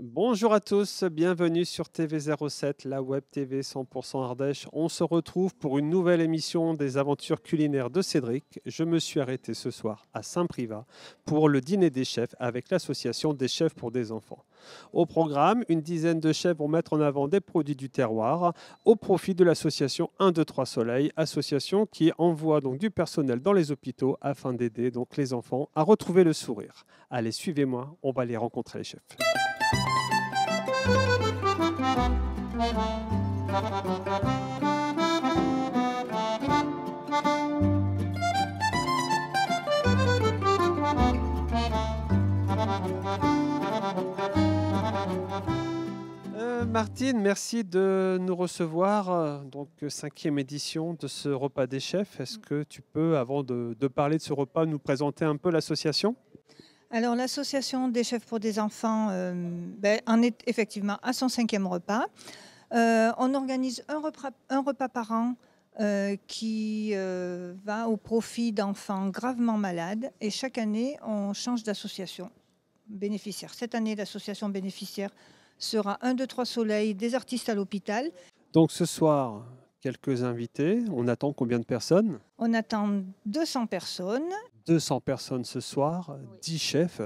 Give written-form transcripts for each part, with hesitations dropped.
Bonjour à tous, bienvenue sur TV07, la web TV 100% Ardèche. On se retrouve pour une nouvelle émission des aventures culinaires de Cédric. Je me suis arrêté ce soir à Saint-Privat pour le dîner des chefs avec l'association des chefs pour des enfants. Au programme, une dizaine de chefs vont mettre en avant des produits du terroir au profit de l'association 1, 2, 3 Soleil, association qui envoie donc du personnel dans les hôpitaux afin d'aider donc les enfants à retrouver le sourire. Allez, suivez-moi, on va aller rencontrer les chefs. Martine, merci de nous recevoir. Donc, cinquième édition de ce repas des chefs. Est-ce que tu peux, avant de parler de ce repas, nous présenter un peu l'association? Alors, l'association des chefs pour des enfants en est effectivement à son cinquième repas. On organise un repas par an qui va au profit d'enfants gravement malades. Et chaque année, on change d'association bénéficiaire. Cette année, l'association bénéficiaire sera 1, 2, 3 Soleil, des artistes à l'hôpital. Donc, ce soir, quelques invités. On attend combien de personnes? On attend 200 personnes. 200 personnes ce soir, Oui. 10 chefs.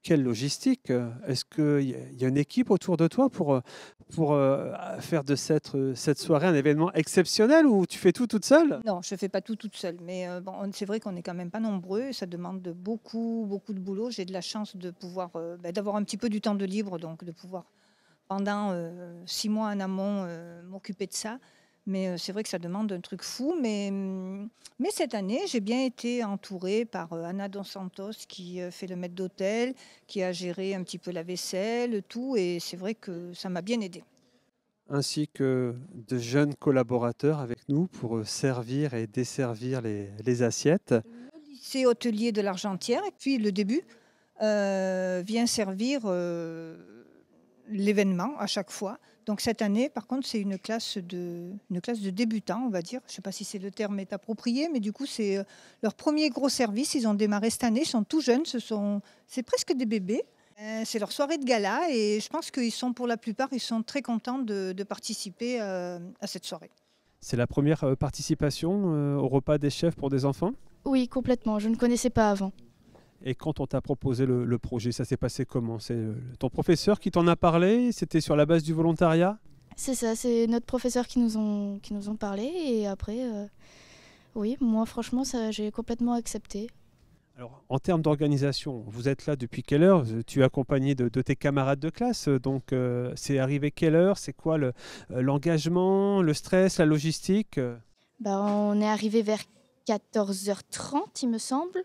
Quelle logistique! Est-ce qu'il y a une équipe autour de toi pour faire de cette soirée un événement exceptionnel ou tu fais tout toute seule? Non, je ne fais pas tout toute seule, mais bon, c'est vrai qu'on n'est quand même pas nombreux et ça demande beaucoup, beaucoup de boulot. J'ai de la chance de pouvoir, d'avoir un petit peu du temps de libre, donc de pouvoir, pendant 6 mois en amont, m'occuper de ça. Mais c'est vrai que ça demande un truc fou. Mais cette année, j'ai bien été entourée par Anna Dos Santos qui fait le maître d'hôtel, qui a géré un petit peu la vaisselle, tout. Et c'est vrai que ça m'a bien aidée. Ainsi que de jeunes collaborateurs avec nous pour servir et desservir les assiettes. Le lycée hôtelier de l'Argentière, et puis le début, vient servir l'événement à chaque fois. Donc cette année, par contre, c'est une classe de débutants, on va dire. Je ne sais pas si c'est le terme est approprié, mais du coup, c'est leur premier gros service. Ils ont démarré cette année, ils sont tout jeunes, c'est presque des bébés. C'est leur soirée de gala et je pense qu'ils sont, pour la plupart, ils sont très contents de participer à cette soirée. C'est la première participation au repas des chefs pour des enfants. Oui, complètement. Je ne connaissais pas avant. Et quand on t'a proposé le projet, ça s'est passé comment? C'est ton professeur qui t'en a parlé? C'était sur la base du volontariat? C'est ça, c'est notre professeur qui nous ont parlé. Et après, oui, moi franchement, ça, j'ai complètement accepté. Alors, en termes d'organisation, vous êtes là depuis quelle heure? Tu es accompagné de tes camarades de classe. Donc, c'est arrivé quelle heure? C'est quoi l'engagement, le stress, la logistique? Bah, on est arrivé vers 14h30, il me semble.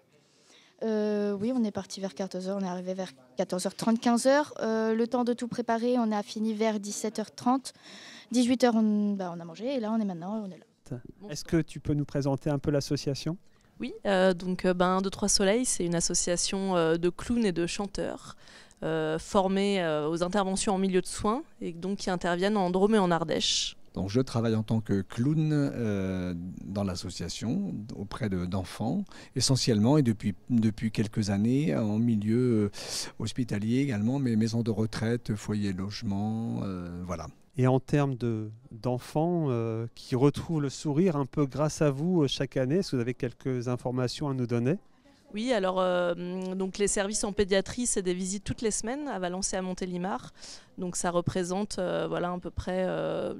Oui, on est parti vers 14h, on est arrivé vers 14h30, 15h. Le temps de tout préparer, on a fini vers 17h30. 18h, on a mangé et là, on est là. Est-ce que tu peux nous présenter un peu l'association? Oui, donc 1, 2, 3 Soleil, c'est une association de clowns et de chanteurs formés aux interventions en milieu de soins et donc qui interviennent en Drôme et en Ardèche. Donc je travaille en tant que clown dans l'association auprès d'enfants essentiellement et depuis quelques années en milieu hospitalier également, mais maisons de retraite, foyers logement, voilà. Et en termes d'enfants qui retrouvent le sourire un peu grâce à vous chaque année, est-ce que vous avez quelques informations à nous donner? Oui, alors donc les services en pédiatrie, c'est des visites toutes les semaines à Valence et à Montélimar. Donc ça représente voilà, à peu près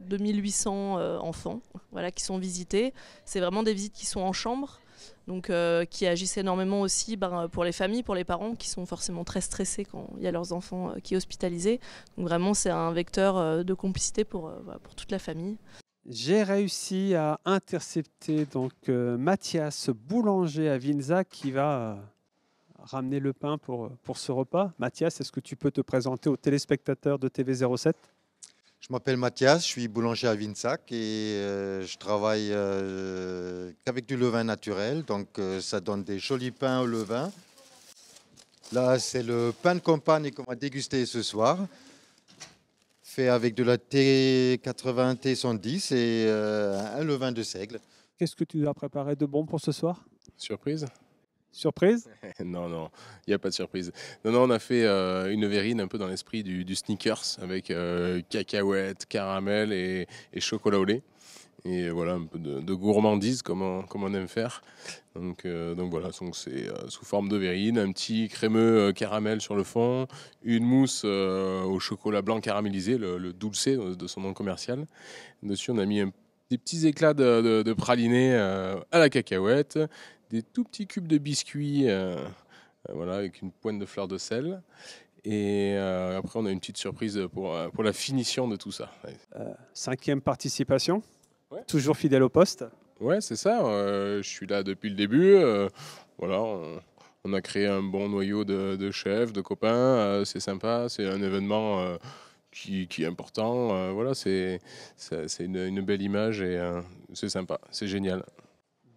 2800 enfants voilà, qui sont visités. C'est vraiment des visites qui sont en chambre, donc qui agissent énormément aussi pour les familles, pour les parents qui sont forcément très stressés quand il y a leurs enfants qui sont hospitalisés. Donc vraiment, c'est un vecteur de complicité voilà, pour toute la famille. J'ai réussi à intercepter donc Mathias, boulanger à Vinzac, qui va ramener le pain pour ce repas. Mathias, est-ce que tu peux te présenter aux téléspectateurs de TV07? Je m'appelle Mathias, je suis boulanger à Vinsac et je travaille qu'avec du levain naturel. Donc ça donne des jolis pains au levain. Là, c'est le pain de campagne qu'on va déguster ce soir, fait avec de la T80, T110 et un levain de seigle. Qu'est-ce que tu as préparé de bon pour ce soir? Surprise. Surprise? Non, non, il n'y a pas de surprise. Non, non, on a fait une verrine un peu dans l'esprit du sneakers avec cacahuètes, caramel et chocolat au lait. Et voilà, un peu de gourmandise comme on aime faire. Donc voilà, donc c'est sous forme de verrine, un petit crémeux caramel sur le fond, une mousse au chocolat blanc caramélisé, le dulce de son nom commercial. Dessus, on a mis des petits éclats de praliné à la cacahuète, des tout petits cubes de biscuits voilà, avec une pointe de fleur de sel. Et après, on a une petite surprise pour la finition de tout ça. 5e participation, Ouais. toujours fidèle au poste. Ouais, c'est ça. Je suis là depuis le début. Voilà, on a créé un bon noyau de chefs, de copains. C'est sympa. C'est un événement qui est important. Voilà, c'est une belle image et c'est sympa. C'est génial.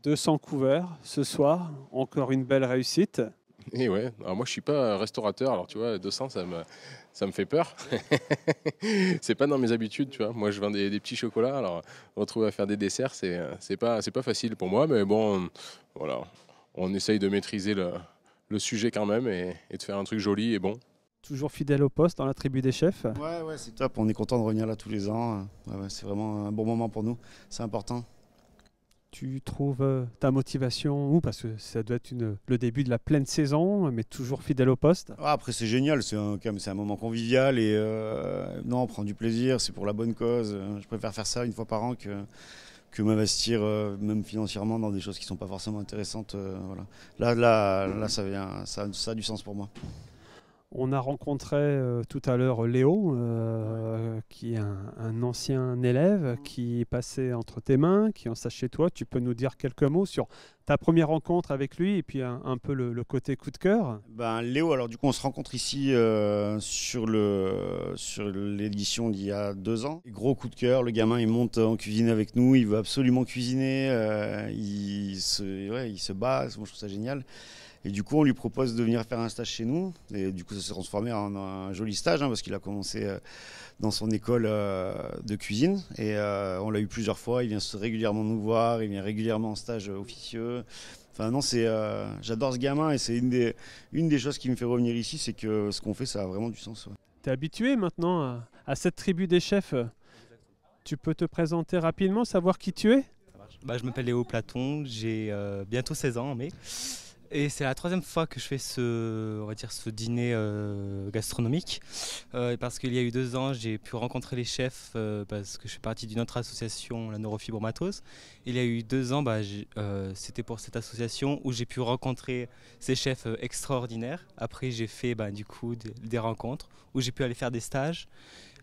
200 couverts ce soir, encore une belle réussite. Et ouais, alors moi je suis pas restaurateur, alors tu vois, 200 ça me fait peur. C'est pas dans mes habitudes, tu vois. Moi je vends des petits chocolats, alors retrouver à faire des desserts, c'est pas facile pour moi, mais bon, voilà, on essaye de maîtriser le sujet quand même et de faire un truc joli et bon. Toujours fidèle au poste dans la tribu des chefs. Ouais, c'est top, on est content de revenir là tous les ans. Ouais, c'est vraiment un bon moment pour nous, c'est important. Tu trouves ta motivation où? Parce que ça doit être le début de la pleine saison, mais toujours fidèle au poste. Après c'est génial, c'est un moment convivial et non, on prend du plaisir, c'est pour la bonne cause. Je préfère faire ça une fois par an que m'investir même financièrement dans des choses qui ne sont pas forcément intéressantes. Voilà. Là ça a du sens pour moi. On a rencontré tout à l'heure Léo, qui est un ancien élève qui est passé entre tes mains, qui en sache chez toi. Tu peux nous dire quelques mots sur ta première rencontre avec lui et puis un peu le côté coup de cœur? Léo, alors du coup on se rencontre ici sur l'édition d'il y a 2 ans. Gros coup de cœur, le gamin il monte en cuisine avec nous, il veut absolument cuisiner, il se bat, moi je trouve ça génial. Et du coup, on lui propose de venir faire un stage chez nous. Et du coup, ça s'est transformé en un joli stage parce qu'il a commencé dans son école de cuisine. Et on l'a eu plusieurs fois. Il vient régulièrement nous voir. Il vient régulièrement en stage officieux. Enfin, non, j'adore ce gamin et c'est une des choses qui me fait revenir ici, c'est que ce qu'on fait, ça a vraiment du sens. Ouais. Tu es habitué maintenant à cette tribu des chefs. Tu peux te présenter rapidement, savoir qui tu es? Je m'appelle Léo Platon. J'ai bientôt 16 ans en mai. Et c'est la 3e fois que je fais ce dîner gastronomique. Parce qu'il y a eu 2 ans, j'ai pu rencontrer les chefs parce que je fais partie d'une autre association, la Neurofibromatose. Il y a eu 2 ans, c'était pour cette association où j'ai pu rencontrer ces chefs extraordinaires. Après, j'ai fait du coup des rencontres où j'ai pu aller faire des stages.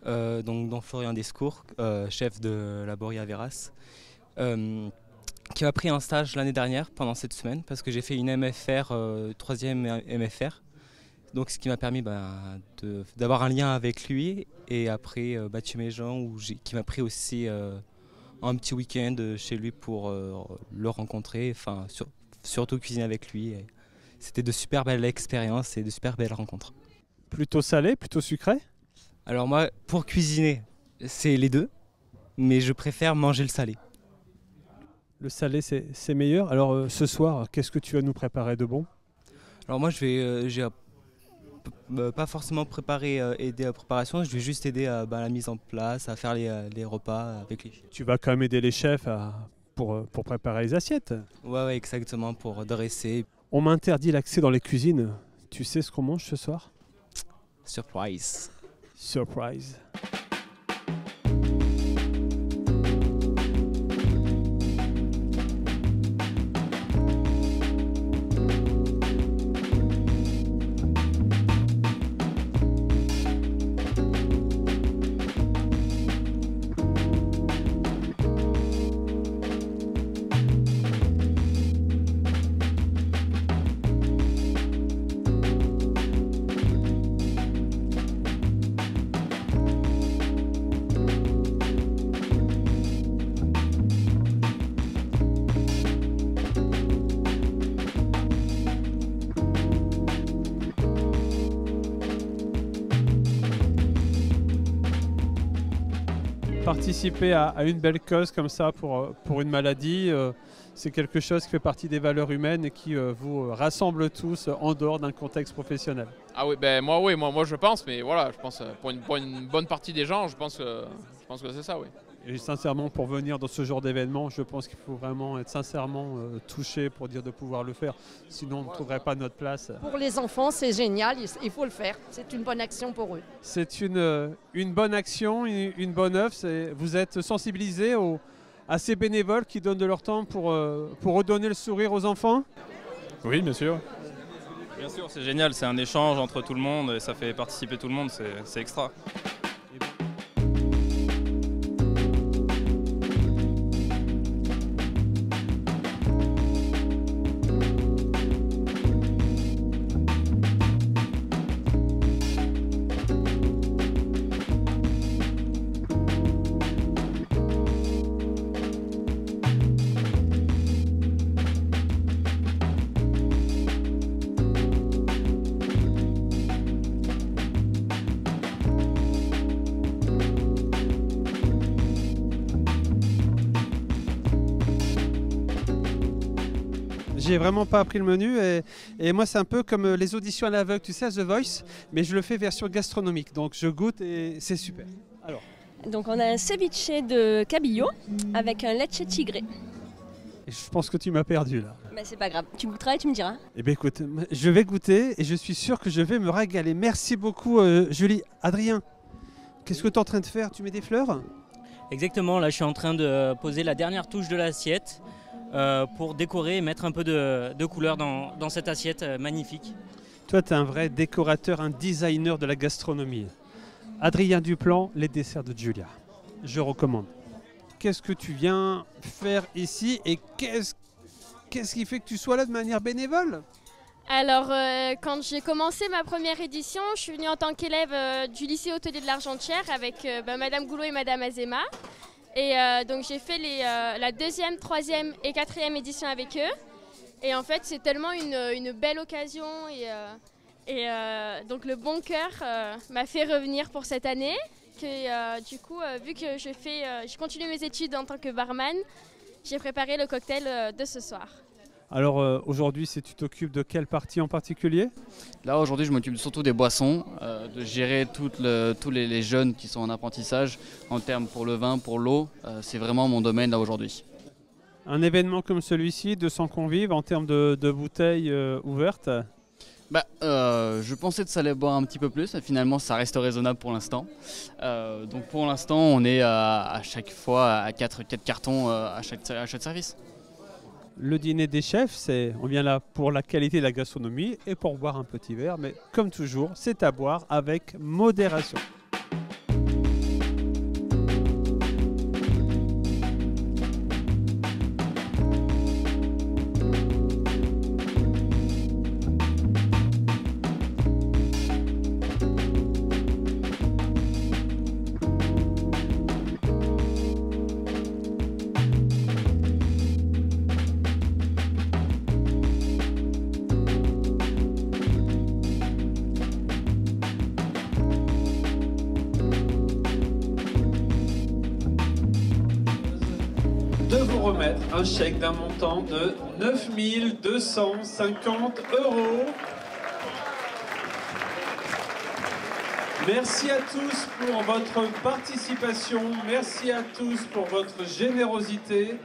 Donc, dont Florian Descours, chef de Laboria Veras. Qui m'a pris un stage l'année dernière pendant cette semaine parce que j'ai fait une MFR, 3e MFR. Donc ce qui m'a permis d'avoir un lien avec lui et après Batiméjean qui m'a pris aussi un petit week-end chez lui pour le rencontrer, surtout cuisiner avec lui. C'était de super belles expériences et de super belles rencontres. Plutôt salé, plutôt sucré? Alors moi, pour cuisiner, c'est les deux, mais je préfère manger le salé. Le salé, c'est meilleur. Alors ce soir, qu'est-ce que tu vas nous préparer de bon? Alors moi, j'ai pas forcément aider à la préparation, je vais juste aider à la mise en place, à faire les repas avec les chefs. Tu vas quand même aider les chefs pour préparer les assiettes? Ouais, exactement, pour dresser. On m'interdit l'accès dans les cuisines. Tu sais ce qu'on mange ce soir? Surprise. Surprise. Participer à une belle cause comme ça pour une maladie, c'est quelque chose qui fait partie des valeurs humaines et qui vous rassemble tous en dehors d'un contexte professionnel. Ah oui, ben moi je pense, mais voilà, je pense pour une bonne partie des gens, je pense que c'est ça, oui. Et sincèrement, pour venir dans ce genre d'événement, je pense qu'il faut vraiment être sincèrement touché pour dire de pouvoir le faire. Sinon, on ne trouverait pas notre place. Pour les enfants, c'est génial, il faut le faire. C'est une bonne action pour eux. C'est une bonne action, une bonne œuvre. Vous êtes sensibilisés à ces bénévoles qui donnent de leur temps pour redonner le sourire aux enfants? Oui, bien sûr. Bien sûr, c'est génial. C'est un échange entre tout le monde et ça fait participer tout le monde. C'est extra. J'ai vraiment pas appris le menu et moi c'est un peu comme les auditions à l'aveugle, tu sais, à The Voice, mais je le fais version gastronomique, donc je goûte et c'est super. Alors. Donc on a un ceviche de cabillaud avec un leche tigre. Je pense que tu m'as perdu là. Mais c'est pas grave, tu goûteras et tu me diras. Eh bien écoute, je vais goûter et je suis sûr que je vais me régaler. Merci beaucoup Julie. Adrien, qu'est-ce que tu es en train de faire? Tu mets des fleurs? Exactement, là je suis en train de poser la dernière touche de l'assiette pour décorer et mettre un peu de couleur dans cette assiette magnifique. Toi tu es un vrai décorateur, un designer de la gastronomie. Adrien Duplan, les desserts de Julia. Je recommande. Qu'est-ce que tu viens faire ici et qu'est-ce qui fait que tu sois là de manière bénévole? Alors, quand j'ai commencé ma première édition, je suis venue en tant qu'élève du lycée hôtelier de l'Argentière avec Madame Goulot et Madame Azema. Et donc j'ai fait la deuxième, troisième et quatrième édition avec eux. Et en fait, c'est tellement une belle occasion et donc le bon cœur m'a fait revenir pour cette année. Que du coup, vu que je continue mes études en tant que barman, j'ai préparé le cocktail de ce soir. Alors aujourd'hui, tu t'occupes de quelle partie en particulier? Là aujourd'hui je m'occupe surtout des boissons, de gérer tous les jeunes qui sont en apprentissage en termes pour le vin, pour l'eau, c'est vraiment mon domaine là aujourd'hui. Un événement comme celui-ci, 200 convives en termes de bouteilles ouvertes? Je pensais que ça allait boire un petit peu plus, mais finalement ça reste raisonnable pour l'instant. Donc pour l'instant on est à chaque fois à 4 cartons à chaque service. Le dîner des chefs, on vient là pour la qualité de la gastronomie et pour boire un petit verre, mais comme toujours, c'est à boire avec modération. De vous remettre un chèque d'un montant de 9 250 €. Merci à tous pour votre participation, merci à tous pour votre générosité.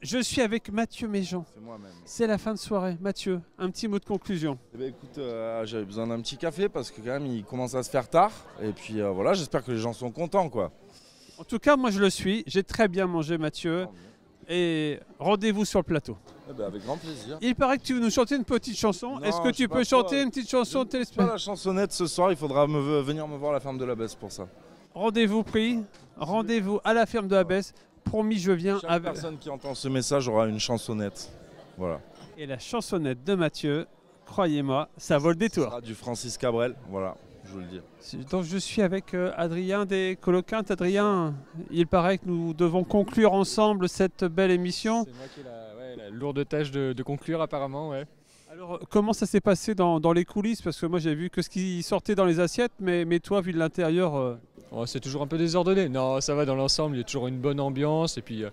Je suis avec Mathieu Méjean. C'est moi-même. C'est la fin de soirée. Mathieu, un petit mot de conclusion. Eh bien, écoute, j'avais besoin d'un petit café parce que quand même il commence à se faire tard. Et puis voilà, j'espère que les gens sont contents, quoi. En tout cas, moi je le suis. J'ai très bien mangé, Mathieu. Et rendez-vous sur le plateau. Eh ben, avec grand plaisir. Il paraît que tu veux nous chanter une petite chanson. Est-ce que tu peux chanter une petite chanson téléspectateur? Pas la chansonnette ce soir, il faudra venir me voir à la ferme de la Besse pour ça. Rendez-vous pris. Rendez-vous à la ferme de la Besse. Promis, je viens. Chaque personne qui entend ce message aura une chansonnette. Voilà. Et la chansonnette de Mathieu, croyez-moi, ça vaut le détour. Ce sera du Francis Cabrel, voilà, je vous le dis. Donc je suis avec Adrien des Coloquintes. Adrien, il paraît que nous devons conclure ensemble cette belle émission. C'est moi qui ai la lourde tâche de conclure apparemment, ouais. Alors comment ça s'est passé dans les coulisses? Parce que moi j'ai vu que ce qui sortait dans les assiettes, mais toi vu de l'intérieur... Oh, c'est toujours un peu désordonné. Non, ça va dans l'ensemble, il y a toujours une bonne ambiance et puis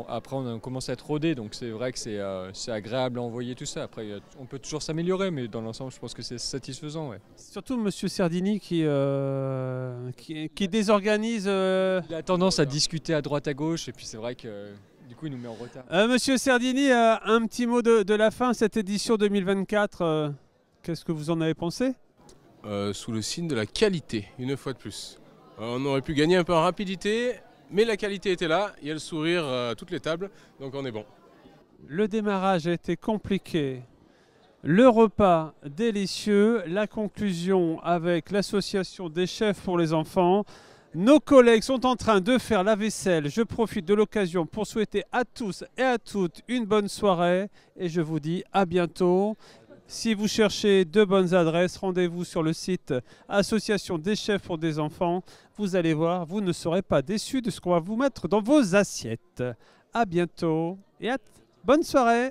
après on commence à être rodé, donc c'est vrai que c'est agréable à envoyer tout ça. Après, on peut toujours s'améliorer, mais dans l'ensemble, je pense que c'est satisfaisant. Ouais. Surtout Monsieur Sardini qui désorganise. Il a tendance à discuter à droite à gauche, et puis c'est vrai que du coup il nous met en retard. Monsieur Sardini, un petit mot de la fin, cette édition 2024, qu'est-ce que vous en avez pensé? Sous le signe de la qualité, une fois de plus. On aurait pu gagner un peu en rapidité, mais la qualité était là, il y a le sourire à toutes les tables, donc on est bon. Le démarrage a été compliqué, le repas délicieux, la conclusion avec l'association des chefs pour les enfants. Nos collègues sont en train de faire la vaisselle. Je profite de l'occasion pour souhaiter à tous et à toutes une bonne soirée et je vous dis à bientôt. Si vous cherchez de bonnes adresses, rendez-vous sur le site Association des chefs pour des enfants. Vous allez voir, vous ne serez pas déçus de ce qu'on va vous mettre dans vos assiettes. À bientôt et bonne soirée.